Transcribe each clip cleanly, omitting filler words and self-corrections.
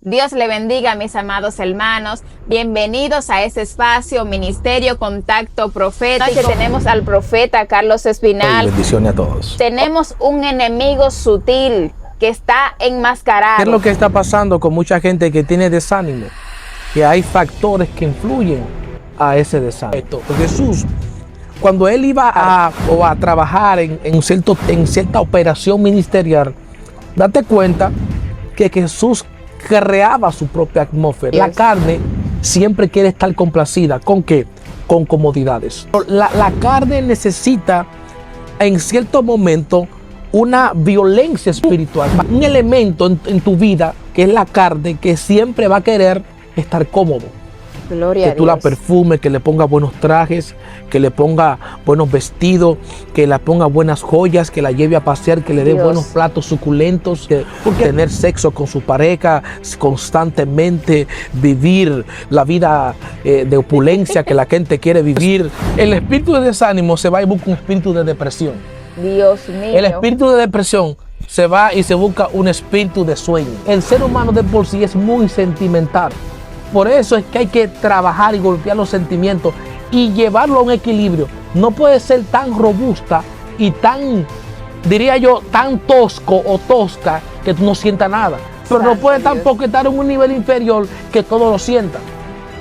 Dios le bendiga, mis amados hermanos. Bienvenidos a este espacio, Ministerio Contacto Profético. Hoy tenemos al profeta Carlos Espinal. Bendiciones a todos. Tenemos un enemigo sutil que está enmascarado. ¿Qué es lo que está pasando con mucha gente que tiene desánimo? Que hay factores que influyen a ese desánimo. Jesús, cuando él iba a trabajar en cierta operación ministerial, date cuenta que Jesús creaba su propia atmósfera. La carne siempre quiere estar complacida. ¿Con qué? Con comodidades. La carne necesita en cierto momento una violencia espiritual, un elemento en tu vida que es la carne, que siempre va a querer estar cómodo. Gloria que tú la perfumes, que le ponga buenos trajes, que le ponga buenos vestidos, que le ponga buenas joyas, que la lleve a pasear, que le dé buenos platos suculentos, tener sexo con su pareja constantemente, vivir la vida de opulencia que la gente quiere vivir. El espíritu de desánimo se va y busca un espíritu de depresión. Dios mío. El espíritu de depresión se va y se busca un espíritu de sueño. El ser humano de por sí es muy sentimental. Por eso es que hay que trabajar y golpear los sentimientos y llevarlo a un equilibrio. No puede ser tan robusta y tan, diría yo, tan tosco o tosca que tú no sientas nada. Pero no puede tampoco estar en un nivel inferior que todo lo sienta.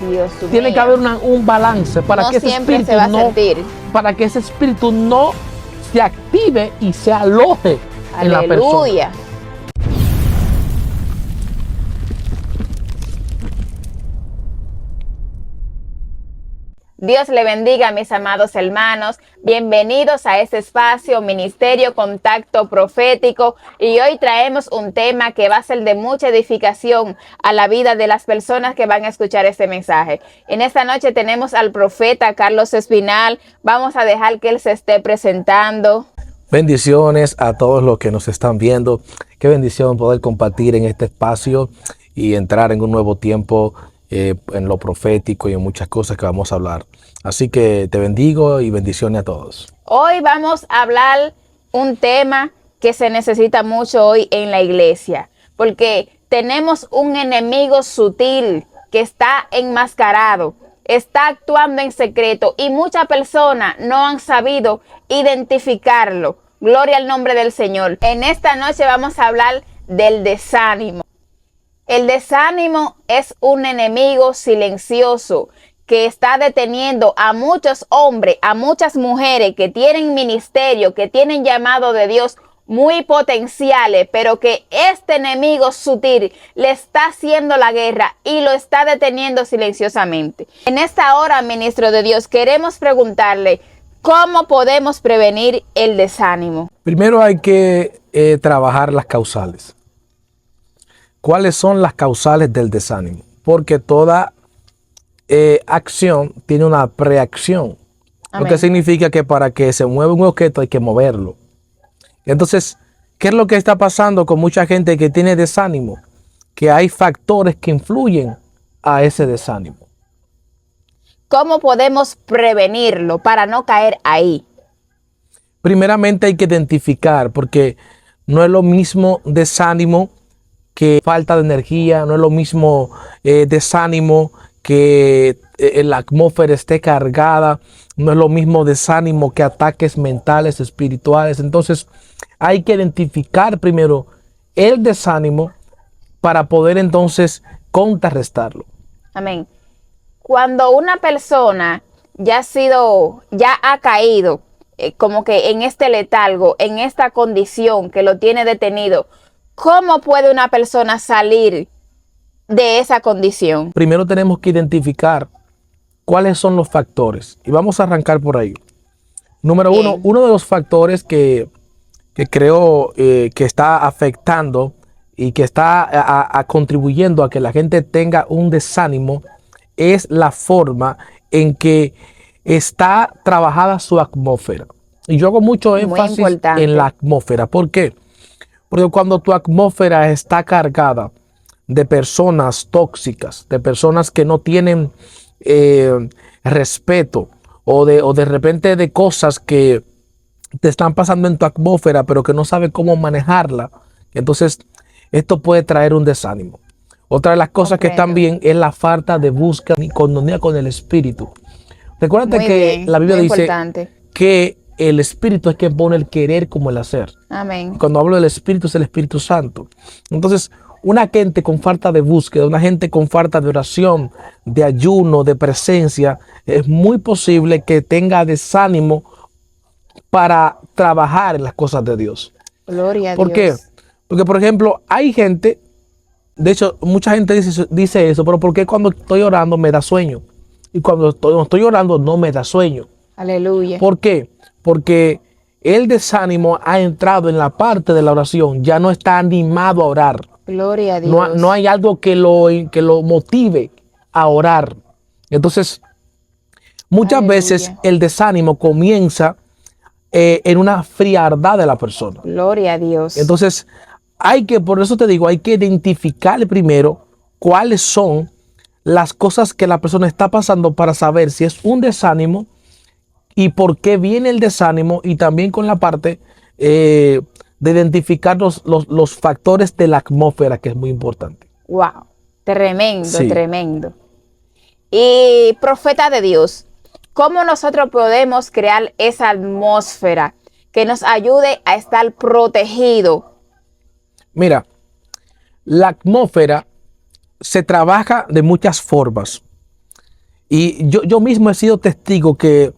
Dios Tiene mío. que haber un balance para que ese siempre espíritu se va a sentir. para que ese espíritu no se active y se aloje en la persona. Aleluya. Dios le bendiga, mis amados hermanos. Bienvenidos a este espacio, Ministerio Contacto Profético. Y hoy traemos un tema que va a ser de mucha edificación a la vida de las personas que van a escuchar este mensaje. En esta noche tenemos al profeta Carlos Espinal. Vamos a dejar que él se esté presentando. Bendiciones a todos los que nos están viendo. Qué bendición poder compartir en este espacio y entrar en un nuevo tiempo en lo profético y en muchas cosas que vamos a hablar. Así que te bendigo y bendiciones a todos. Hoy vamos a hablar un tema que se necesita mucho hoy en la iglesia, porque tenemos un enemigo sutil que está enmascarado, está actuando en secreto y muchas personas no han sabido identificarlo. Gloria al nombre del Señor. En esta noche vamos a hablar del desánimo. El desánimo es un enemigo silencioso que está deteniendo a muchos hombres, a muchas mujeres que tienen ministerio, que tienen llamado de Dios muy potenciales, pero que este enemigo sutil le está haciendo la guerra y lo está deteniendo silenciosamente. En esta hora, ministro de Dios, queremos preguntarle, ¿cómo podemos prevenir el desánimo? Primero hay que trabajar las causales. ¿Cuáles son las causales del desánimo? Porque toda acción tiene una preacción. Amén. Lo que significa que para que se mueva un objeto hay que moverlo. Entonces, ¿qué es lo que está pasando con mucha gente que tiene desánimo? Que hay factores que influyen a ese desánimo. ¿Cómo podemos prevenirlo para no caer ahí? Primeramente hay que identificar, porque no es lo mismo desánimo que falta de energía, no es lo mismo desánimo que la atmósfera esté cargada, no es lo mismo desánimo que ataques mentales, espirituales. Entonces hay que identificar primero el desánimo para poder entonces contrarrestarlo. Amén. Cuando una persona ya ha caído como que en este letargo, en esta condición que lo tiene detenido, ¿cómo puede una persona salir de esa condición? Primero tenemos que identificar cuáles son los factores y vamos a arrancar por ahí. Número uno de los factores que creo que está afectando y que está contribuyendo a que la gente tenga un desánimo es la forma en que está trabajada su atmósfera. Y yo hago mucho énfasis en la atmósfera. ¿Por qué? Porque cuando tu atmósfera está cargada de personas tóxicas, de personas que no tienen respeto o de repente de cosas que te están pasando en tu atmósfera pero que no sabes cómo manejarla, entonces esto puede traer un desánimo. Otra de las cosas que Comprendo. también es la falta de búsqueda y comunión con el Espíritu. Recuérdate Muy que bien, la Biblia muy dice importante. que el Espíritu es quien pone el querer como el hacer. Amén. Cuando hablo del Espíritu es el Espíritu Santo. Entonces, una gente con falta de búsqueda, una gente con falta de oración, de ayuno, de presencia, es muy posible que tenga desánimo para trabajar en las cosas de Dios. Gloria a ¿Por qué? Dios. Porque, por ejemplo, hay gente, de hecho, mucha gente dice eso, pero ¿por qué cuando estoy orando me da sueño? Y cuando estoy orando no me da sueño. Aleluya. ¿Por qué? Porque el desánimo ha entrado en la parte de la oración, ya no está animado a orar. Gloria a Dios. No hay algo que lo motive a orar. Entonces, muchas Aleluya. veces el desánimo comienza en una frialdad de la persona. Gloria a Dios. Entonces, por eso te digo, hay que identificar primero cuáles son las cosas que la persona está pasando para saber si es un desánimo y por qué viene el desánimo, y también con la parte de identificar los factores de la atmósfera, que es muy importante. Wow. Tremendo, Sí. tremendo. Y profeta de Dios, ¿cómo nosotros podemos crear esa atmósfera que nos ayude a estar protegido? Mira, la atmósfera se trabaja de muchas formas. Y yo mismo he sido testigo que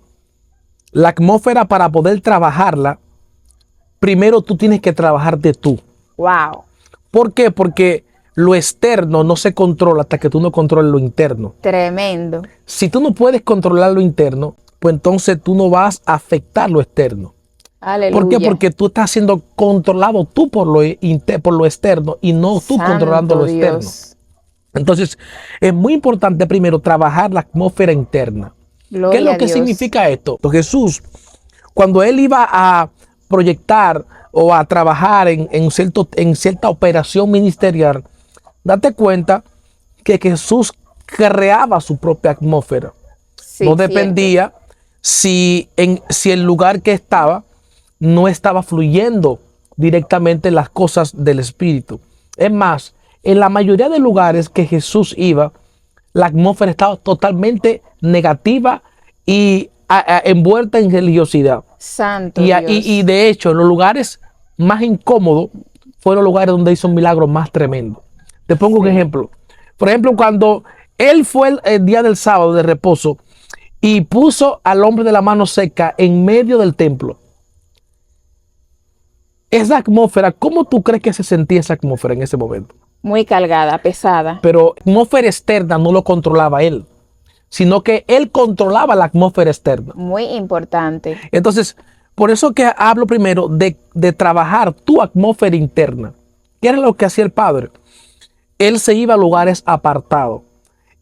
la atmósfera, para poder trabajarla, primero tú tienes que trabajar de tú. Wow. ¿Por qué? Porque lo externo no se controla hasta que tú no controles lo interno. Tremendo. Si tú no puedes controlar lo interno, pues entonces tú no vas a afectar lo externo. Aleluya. ¿Por qué? Porque tú estás siendo controlado tú por lo externo y no tú Santo controlando lo externo. Dios. Entonces, es muy importante primero trabajar la atmósfera interna. Gloria ¿Qué es a lo que Dios. significa esto? Jesús, cuando él iba a proyectar o a trabajar en cierta operación ministerial, date cuenta que Jesús creaba su propia atmósfera. Sí, No cierto. dependía si el lugar que estaba no estaba fluyendo directamente las cosas del Espíritu. Es más, en la mayoría de lugares que Jesús iba, la atmósfera estaba totalmente negativa y envuelta en religiosidad. Santo Y, Dios. y de hecho, los lugares más incómodos fueron los lugares donde hizo milagros más tremendos. Te pongo un Sí. ejemplo. Por ejemplo, cuando él fue el día del sábado de reposo y puso al hombre de la mano seca en medio del templo. Esa atmósfera, ¿cómo tú crees que se sentía esa atmósfera en ese momento? Muy cargada, pesada. Pero la atmósfera externa no lo controlaba él, sino que él controlaba la atmósfera externa. Muy importante. Entonces, por eso que hablo primero de trabajar tu atmósfera interna. ¿Qué era lo que hacía el Padre? Él se iba a lugares apartados.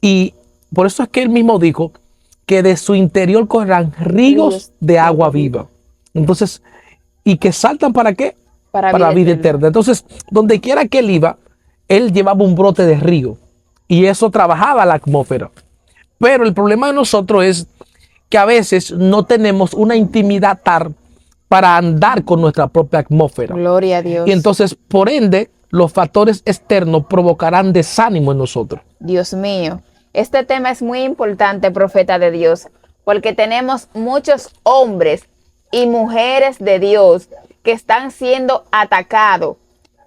Y por eso es que él mismo dijo que de su interior correrán ríos de agua viva. Entonces, ¿y que saltan para qué? Para la vida vida eterna. Entonces, donde quiera que él iba, él llevaba un brote de río. Y eso trabajaba la atmósfera. Pero el problema de nosotros es que a veces no tenemos una intimidad tal para andar con nuestra propia atmósfera. Gloria a Dios. Y entonces, por ende, los factores externos provocarán desánimo en nosotros. Dios mío. Este tema es muy importante, profeta de Dios, porque tenemos muchos hombres y mujeres de Dios que están siendo atacados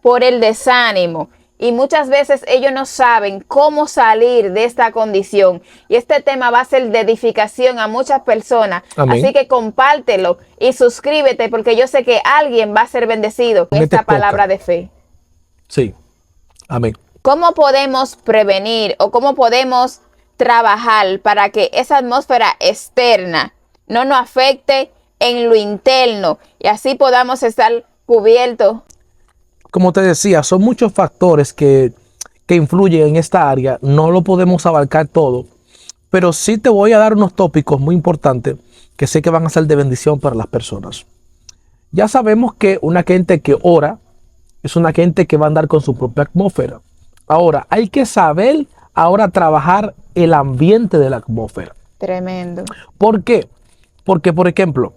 por el desánimo. Y muchas veces ellos no saben cómo salir de esta condición. Y este tema va a ser de edificación a muchas personas. Amén. Así que compártelo y suscríbete, porque yo sé que alguien va a ser bendecido con Me esta te toca. palabra de fe. Sí. Amén. ¿Cómo podemos prevenir o cómo podemos trabajar para que esa atmósfera externa no nos afecte en lo interno y así podamos estar cubiertos? Como te decía, son muchos factores que influyen en esta área. No lo podemos abarcar todo, pero sí te voy a dar unos tópicos muy importantes que sé que van a ser de bendición para las personas. Ya sabemos que una gente que ora es una gente que va a andar con su propia atmósfera. Ahora, hay que saber ahora trabajar el ambiente de la atmósfera. Tremendo. ¿Por qué? Porque, por ejemplo,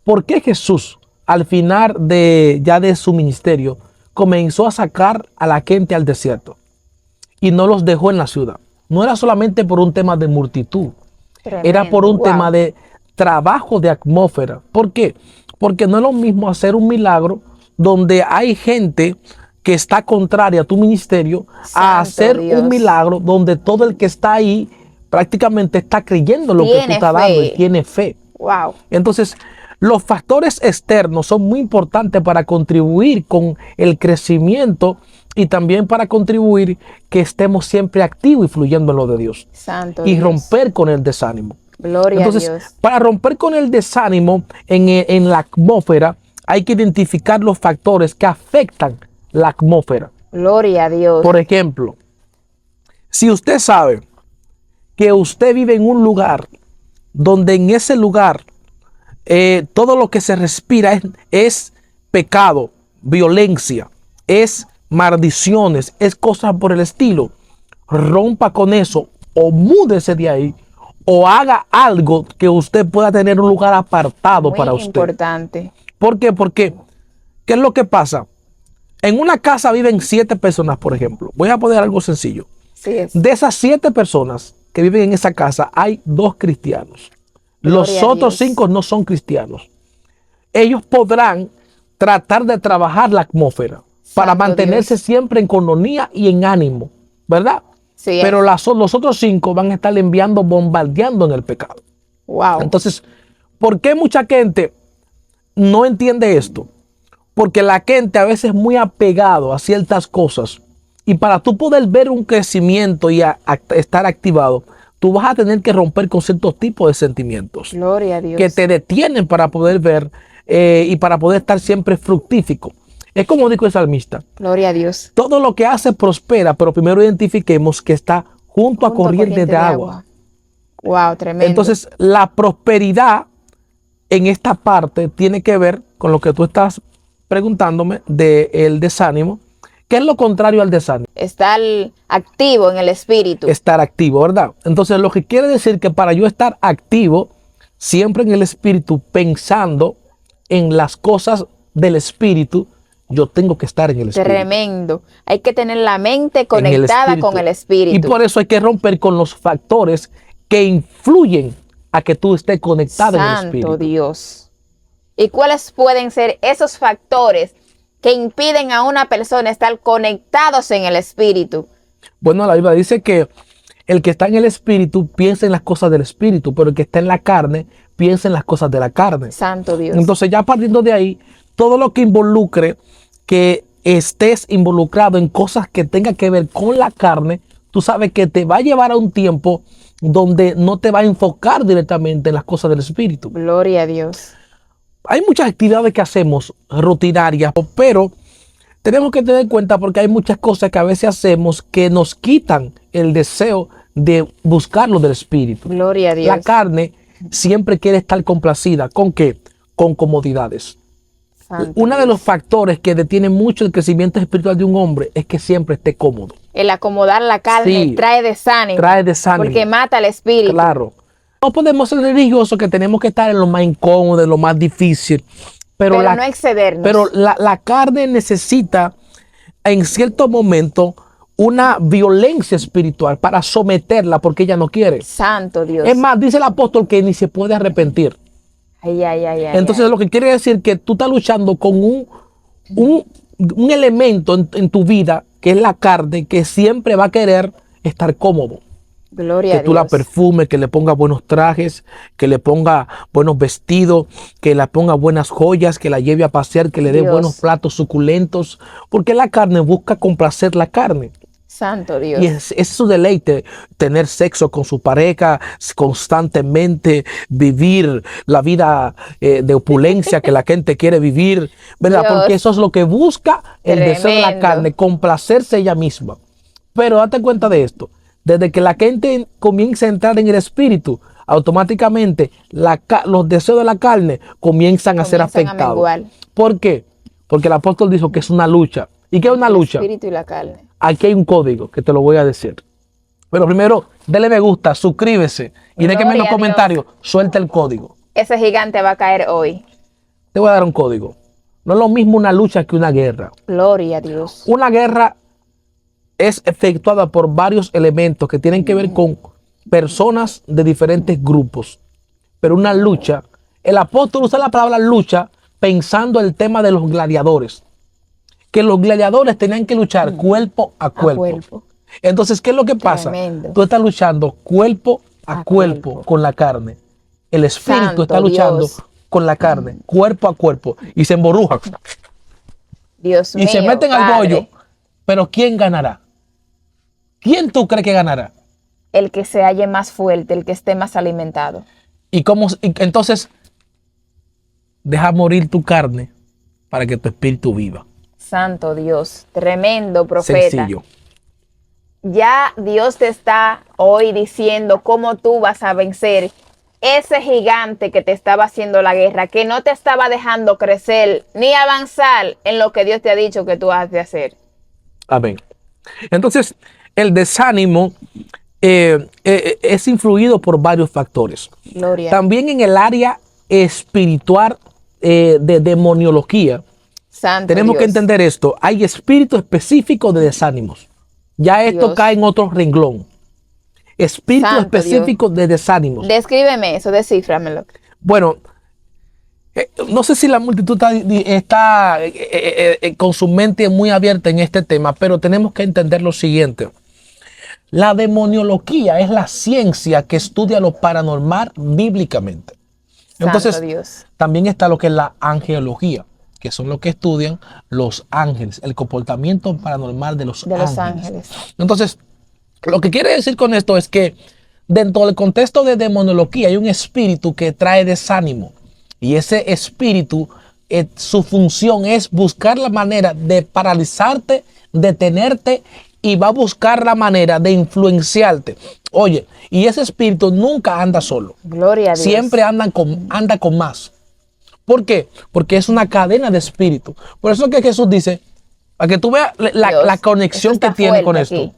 ¿por qué Jesús al final de su ministerio comenzó a sacar a la gente al desierto? y no los dejó en la ciudad. No era solamente por un tema de multitud, era por un Wow. tema de trabajo de atmósfera. ¿Por qué? Porque no es lo mismo hacer un milagro donde hay gente que está contraria a tu ministerio a Santo hacer Dios. un milagro donde todo el que está ahí prácticamente está creyendo lo que tú Tiene estás dando y fe. tiene fe. Wow. Entonces, los factores externos son muy importantes para contribuir con el crecimiento y también para contribuir que estemos siempre activos y fluyendo en lo de Dios Santo y Dios. romper con el desánimo. Gloria Entonces, a Dios. para romper con el desánimo en la atmósfera, hay que identificar los factores que afectan la atmósfera. Gloria a Dios. Por ejemplo, si usted sabe que usted vive en un lugar donde en ese lugar todo lo que se respira es pecado, violencia, es maldiciones, es cosas por el estilo, rompa con eso o múdese de ahí o haga algo que usted pueda tener un lugar apartado Muy para usted. importante. ¿Por qué? Porque, ¿qué es lo que pasa? En una casa viven 7 personas, por ejemplo. Voy a poner algo sencillo. Sí es. De esas 7 personas que viven en esa casa, hay 2 cristianos. Los Gloria a otros Dios. 5 no son cristianos. Ellos podrán tratar de trabajar la atmósfera para Santo mantenerse Dios. siempre en economía y en ánimo, ¿verdad? Sí Pero es. los otros 5 van a estar enviando, bombardeando en el pecado. Wow. Entonces, ¿por qué mucha gente no entiende esto? Porque la gente a veces es muy apegado a ciertas cosas y para tú poder ver un crecimiento y estar activado, tú vas a tener que romper con ciertos tipos de sentimientos Gloria a Dios. que te detienen para poder ver y para poder estar siempre fructífico. Es como dijo el salmista, Gloria a Dios. todo lo que hace prospera, pero primero identifiquemos que está junto a corrientes de agua. Wow, tremendo. Entonces, la prosperidad en esta parte tiene que ver con lo que tú estás preguntándome del desánimo. ¿Qué es lo contrario al desánimo? estar activo en el espíritu. Estar activo, ¿verdad? Entonces, lo que quiere decir que para yo estar activo, siempre en el espíritu, pensando en las cosas del espíritu, yo tengo que estar en el espíritu. Tremendo. Hay que tener la mente En el conectada espíritu. con el espíritu. Y por eso hay que romper con los factores que influyen a que tú estés conectado en el espíritu. Santo Dios. ¿Y cuáles pueden ser esos factores que impiden a una persona estar conectados en el espíritu? Bueno, la Biblia dice que el que está en el espíritu piensa en las cosas del espíritu, pero el que está en la carne piensa en las cosas de la carne. Santo Dios. Entonces, ya partiendo de ahí, todo lo que involucre que estés involucrado en cosas que tengan que ver con la carne, tú sabes que te va a llevar a un tiempo donde no te va a enfocar directamente en las cosas del espíritu. Gloria a Dios. Hay muchas actividades que hacemos rutinarias, pero tenemos que tener en cuenta porque hay muchas cosas que a veces hacemos que nos quitan el deseo de buscar lo del espíritu. Gloria a Dios. La carne siempre quiere estar complacida. ¿Con qué? Con comodidades. Santo Uno de Dios. los factores que detiene mucho el crecimiento espiritual de un hombre es que siempre esté cómodo. El acomodar la carne Sí. trae desánimo. Trae desánimo. Porque mata al espíritu. Claro. No podemos ser religiosos que tenemos que estar en lo más incómodo, en lo más difícil. Pero, Pero no excedernos. Pero la carne necesita en cierto momento una violencia espiritual para someterla porque ella no quiere. Santo Dios. Es más, dice el apóstol que ni se puede arrepentir. Ay, ay, ay, ay, Entonces ay. lo que quiere decir que tú estás luchando con un elemento en tu vida que es la carne que siempre va a querer estar cómodo. Gloria Que a tú la Dios. perfumes, que le pongas buenos trajes, que le ponga buenos vestidos, que le ponga buenas joyas, que la lleve a pasear, que le dé Dios. buenos platos suculentos, porque la carne busca complacer la carne. Santo Dios. Y es su deleite, tener sexo con su pareja constantemente, vivir la vida de opulencia que la gente quiere vivir, ¿verdad? Dios. Porque eso es lo que busca el deseo de la Tremendo. carne, complacerse ella misma. Pero date cuenta de esto, desde que la gente comienza a entrar en el espíritu, automáticamente los deseos de la carne comienzan a ser Comienzan a afectados. menguar. ¿Por qué? Porque el apóstol dijo que es una lucha. ¿Y qué es una El lucha? espíritu y la carne. Aquí hay un código que te lo voy a decir. Pero primero, dele me gusta, suscríbese y déjeme en los Gloria a comentarios, suelta el código. Ese gigante va a caer hoy. Te voy a dar un código. No es lo mismo una lucha que una guerra. Gloria a Dios. Una guerra es efectuada por varios elementos que tienen que ver con personas de diferentes grupos. Pero una lucha, el apóstol usa la palabra lucha pensando el tema de los gladiadores. Que los gladiadores tenían que luchar cuerpo a cuerpo. Entonces, ¿qué es lo que pasa? Tremendo. Tú estás luchando cuerpo a cuerpo con la carne. El espíritu Santo está luchando Dios. con la carne, cuerpo a cuerpo, y se emborrujan Dios y mío, se meten al Padre. bollo. Pero ¿quién ganará? ¿Quién tú crees que ganará? El que se halle más fuerte, el que esté más alimentado. Entonces, deja morir tu carne para que tu espíritu viva. Santo Dios, tremendo profeta. Sencillo. Ya Dios te está hoy diciendo cómo tú vas a vencer ese gigante que te estaba haciendo la guerra, que no te estaba dejando crecer ni avanzar en lo que Dios te ha dicho que tú has de hacer. Amén. Entonces, el desánimo es influido por varios factores. Gloria. También en el área espiritual de demoniología, Santo tenemos Dios. que entender esto. Hay espíritu específico de desánimos. Ya esto Dios. cae en otro renglón. Espíritu Santo específico de desánimos. Descríbeme eso, descíframelo. Bueno, no sé si la multitud está con su mente muy abierta en este tema, pero tenemos que entender lo siguiente. La demoniología es la ciencia que estudia lo paranormal bíblicamente. Entonces, Santo Dios. también está lo que es la angelología, que son los que estudian los ángeles, el comportamiento paranormal de los ángeles. Entonces, lo que quiere decir con esto es que dentro del contexto de demonología hay un espíritu que trae desánimo. Y ese espíritu, su función es buscar la manera de paralizarte, detenerte, y va a buscar la manera de influenciarte. Oye, y ese espíritu nunca anda solo. Gloria a Dios. Siempre anda con más. ¿Por qué? Porque es una cadena de espíritu. Por eso es que Jesús dice, para que tú veas la conexión que tiene con esto. Aquí.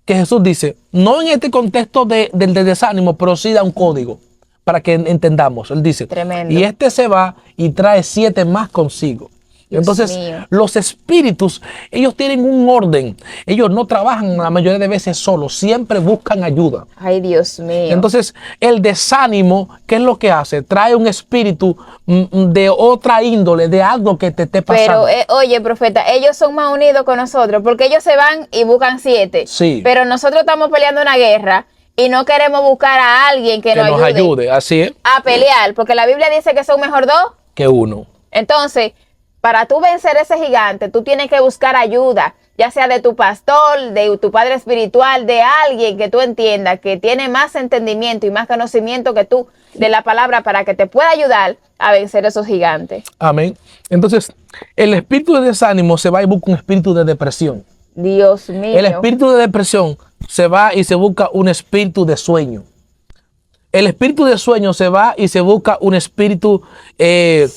Que Jesús dice, no en este contexto del desánimo, pero sí da un código para que entendamos. Él dice, Tremendo. y este se va y trae 7 más consigo. Dios Entonces, mío. los espíritus, ellos tienen un orden. Ellos no trabajan la mayoría de veces solos, siempre buscan ayuda. Ay, Dios mío. Entonces, el desánimo, ¿qué es lo que hace? Trae un espíritu de otra índole, de algo que te esté pasando. Pero, oye, profeta, ellos son más unidos con nosotros porque ellos se van y buscan 7. Sí. Pero nosotros estamos peleando una guerra y no queremos buscar a alguien que nos ayude así es, a pelear. Porque la Biblia dice que son mejor 2. que uno. Entonces, para tú vencer ese gigante, tú tienes que buscar ayuda, ya sea de tu pastor, de tu padre espiritual, de alguien que tú entiendas que tiene más entendimiento y más conocimiento que tú de la palabra para que te pueda ayudar a vencer esos gigantes. Amén. Entonces, el espíritu de desánimo se va y busca un espíritu de depresión. Dios mío. El espíritu de depresión se va y se busca un espíritu de sueño. El espíritu de sueño se va y se busca un espíritu de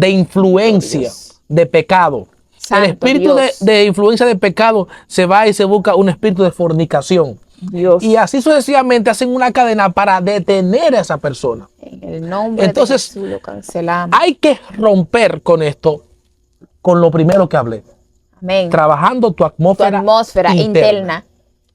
influencia, Dios. de pecado. Santo El espíritu Dios. de influencia de pecado se va y se busca un espíritu de fornicación. Dios. Y así sucesivamente hacen una cadena para detener a esa persona. En el nombre Entonces, de Jesús lo cancelamos. Hay que romper con esto, con lo primero que hablé. Amén. Trabajando tu Tu atmósfera, atmósfera interna.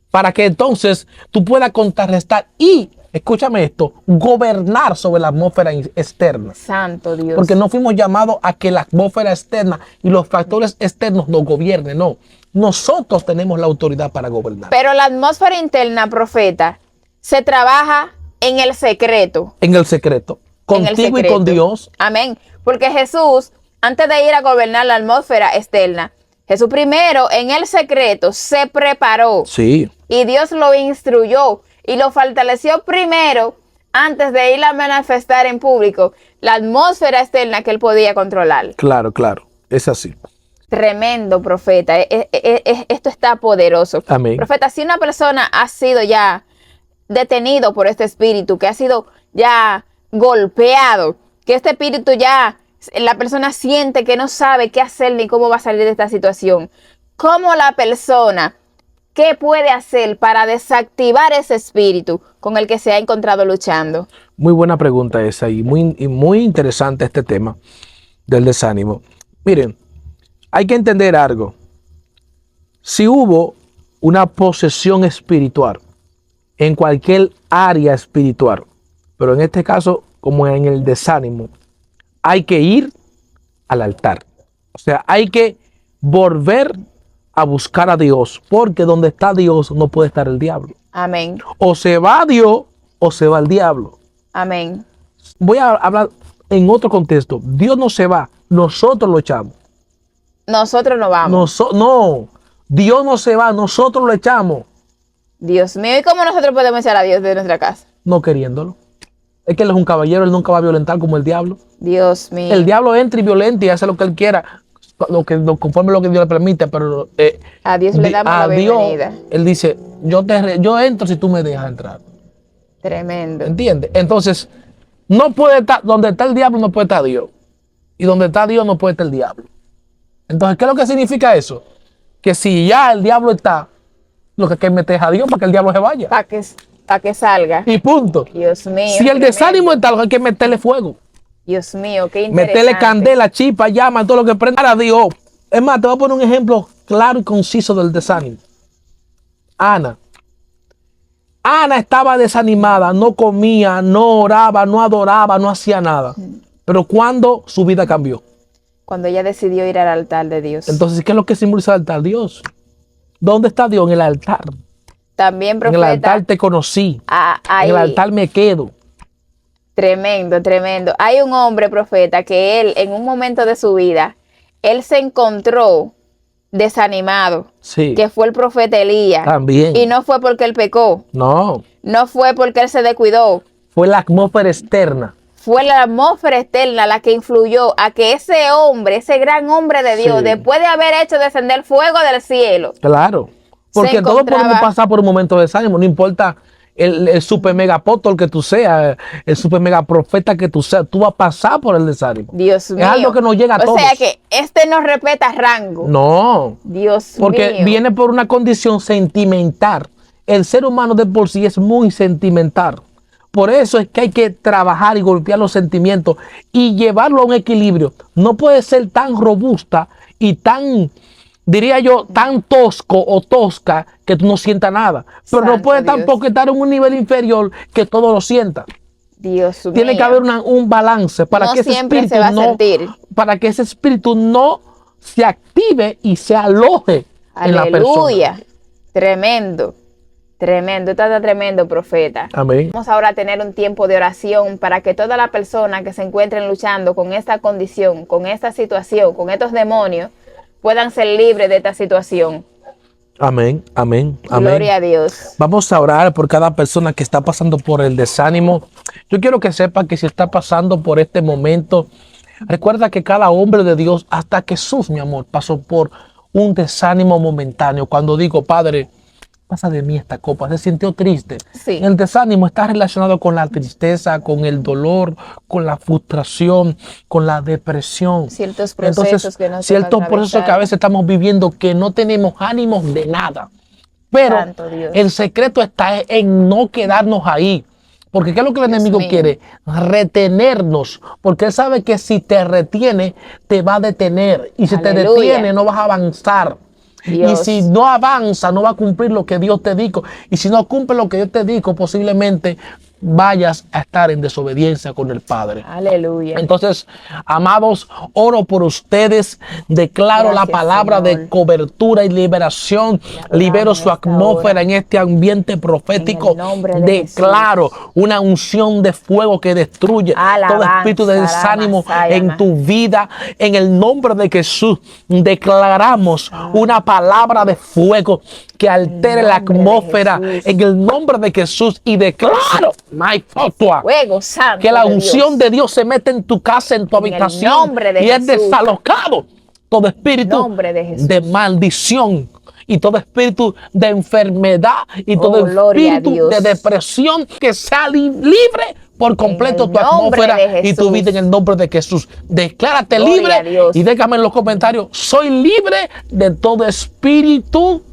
para que entonces tú puedas contrarrestar y, escúchame esto, gobernar sobre la atmósfera externa. Santo Dios. Porque no fuimos llamados a que la atmósfera externa y los factores externos nos gobiernen, no. Nosotros tenemos la autoridad para gobernar. Pero la atmósfera interna, profeta, se trabaja en el secreto. En el secreto, En el contigo y secreto. con Dios. Amén. Porque Jesús, antes de ir a gobernar la atmósfera externa, Jesús primero en el secreto se preparó Sí, y Dios lo instruyó y lo fortaleció primero antes de ir a manifestar en público la atmósfera externa que él podía controlar. claro, es así. Tremendo, profeta. Esto está poderoso. Amén. Profeta, si una persona ha sido ya detenido por este espíritu, que ha sido ya golpeado, que este espíritu ya, la persona siente que no sabe qué hacer ni cómo va a salir de esta situación, ¿cómo la persona, qué puede hacer para desactivar ese espíritu con el que se ha encontrado luchando? Muy buena pregunta esa y muy interesante este tema del desánimo. Miren, hay que entender algo. Si hubo una posesión espiritual en cualquier área espiritual. Pero en este caso, como en el desánimo, hay que ir al altar. O sea, hay que volver a buscar a Dios, porque donde está Dios no puede estar el diablo. Amén. O se va Dios o se va el diablo. Amén. Voy a hablar en otro contexto. Dios no se va, nosotros lo echamos. Nosotros no vamos. No, Dios no se va, nosotros lo echamos. Dios mío, ¿y cómo nosotros podemos echar a Dios de nuestra casa? No queriéndolo. Es que Él es un caballero, Él nunca va a violentar como el diablo. Dios mío. El diablo entra y violenta y hace lo que Él quiera, conforme lo que Dios le permite, pero A Dios le damos la bienvenida. Dios, Él dice, yo entro si tú me dejas entrar. Tremendo. ¿Entiendes? Entonces, no puede estar, donde está el diablo no puede estar Dios. Y donde está Dios no puede estar el diablo. Entonces, ¿qué es lo que significa eso? Que si ya el diablo está, lo que hay que meter es a Dios para que el diablo se vaya. Para que salga. Y punto. Dios mío. Si el desánimo está, lo que hay que meterle fuego. Dios mío, qué interesante. Meterle candela, chispa, llama, todo lo que prenda a Dios. Es más, te voy a poner un ejemplo claro y conciso del desánimo. Ana estaba desanimada, no comía, no oraba, no adoraba, no hacía nada. Pero cuando su vida cambió. Cuando ella decidió ir al altar de Dios. Entonces, ¿qué es lo que simboliza el altar? Dios. ¿Dónde está Dios? En el altar. También, profeta. En el altar te conocí. En el altar me quedo. Tremendo, tremendo. Hay un hombre, profeta, que él, en un momento de su vida, él se encontró desanimado. Sí. Que fue el profeta Elías. También. Y no fue porque él pecó. No. No fue porque él se descuidó. Fue la atmósfera externa. Fue la atmósfera externa la que influyó a que ese hombre, ese gran hombre de Dios, Sí. después de haber hecho descender fuego del cielo. Claro. Porque todos podemos pasar por un momento de desánimo, no importa el super mega apóstol que tú seas, el super mega profeta que tú seas, tú vas a pasar por el desánimo. Dios mío. Es algo que nos llega a todos. O sea que este no respeta rango. No. Dios porque mío. viene por una condición sentimental. El ser humano de por sí es muy sentimental. Por eso es que hay que trabajar y golpear los sentimientos y llevarlo a un equilibrio. No puede ser tan robusta y tan, diría yo, tan tosco o tosca que tú no sientas nada. Pero no puede tampoco estar en un nivel inferior que todo lo sienta. Dios mío. Tiene que haber un balance para que ese espíritu se va a sentir. Para que ese espíritu no se active y se aloje en la persona. Aleluya. Tremendo. Tremendo, está tremendo, profeta. Amén. Vamos ahora a tener un tiempo de oración para que todas las personas que se encuentren luchando con esta condición, con esta situación, con estos demonios, puedan ser libres de esta situación. Amén, amén, amén. Gloria a Dios. Vamos a orar por cada persona que está pasando por el desánimo. Yo quiero que sepa que si está pasando por este momento, recuerda que cada hombre de Dios, hasta Jesús, mi amor, pasó por un desánimo momentáneo. Cuando digo, Padre, pasa de mí esta copa, se sintió triste. Sí. El desánimo está relacionado con la tristeza, con el dolor, con la frustración, con la depresión. Ciertos procesos. Entonces, que no ciertos procesos que a veces estamos viviendo que no tenemos ánimos de nada. Pero el secreto está en no quedarnos ahí. Porque ¿qué es lo que el enemigo quiere? Retenernos. Porque él sabe que si te retiene, te va a detener. Y si te detiene, no vas a avanzar. Dios. Y si no avanza, no va a cumplir lo que Dios te dijo. Y si no cumple lo que Dios te dijo, posiblemente vayas a estar en desobediencia con el Padre. Aleluya. Entonces, amados, oro por ustedes. Declaro la palabra de cobertura y liberación. Libero su atmósfera en este ambiente profético. Declaro una unción de fuego que destruye todo espíritu de desánimo en tu vida. En el nombre de Jesús, declaramos una palabra de fuego que altere la atmósfera en el nombre de Jesús. Y declaro fuego santo que la unción de Dios se mete en tu casa, en tu habitación, y es desalojado todo espíritu de maldición y todo espíritu de enfermedad y todo espíritu de depresión, que sea libre por completo tu atmósfera y tu vida en el nombre de Jesús. Declárate libre y déjame en los comentarios: soy libre de todo espíritu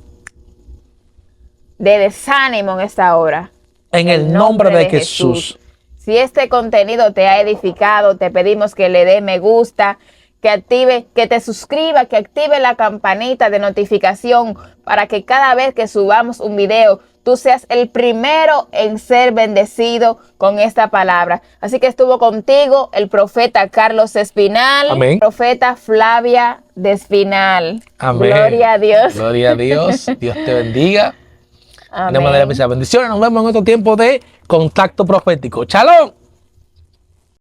de desánimo en esta hora. En el nombre de Jesús. Si este contenido te ha edificado, te pedimos que le dé me gusta, que te suscriba, que active la campanita de notificación para que cada vez que subamos un video, tú seas el primero en ser bendecido con esta palabra. Así que estuvo contigo el profeta Carlos Espinal, Amén. profeta Flavia de Espinal. Amén. Gloria a Dios. Gloria a Dios. Dios te bendiga. Amén. De manera especial. Bendiciones. Nos vemos en otro tiempo de contacto profético. ¡Shalom!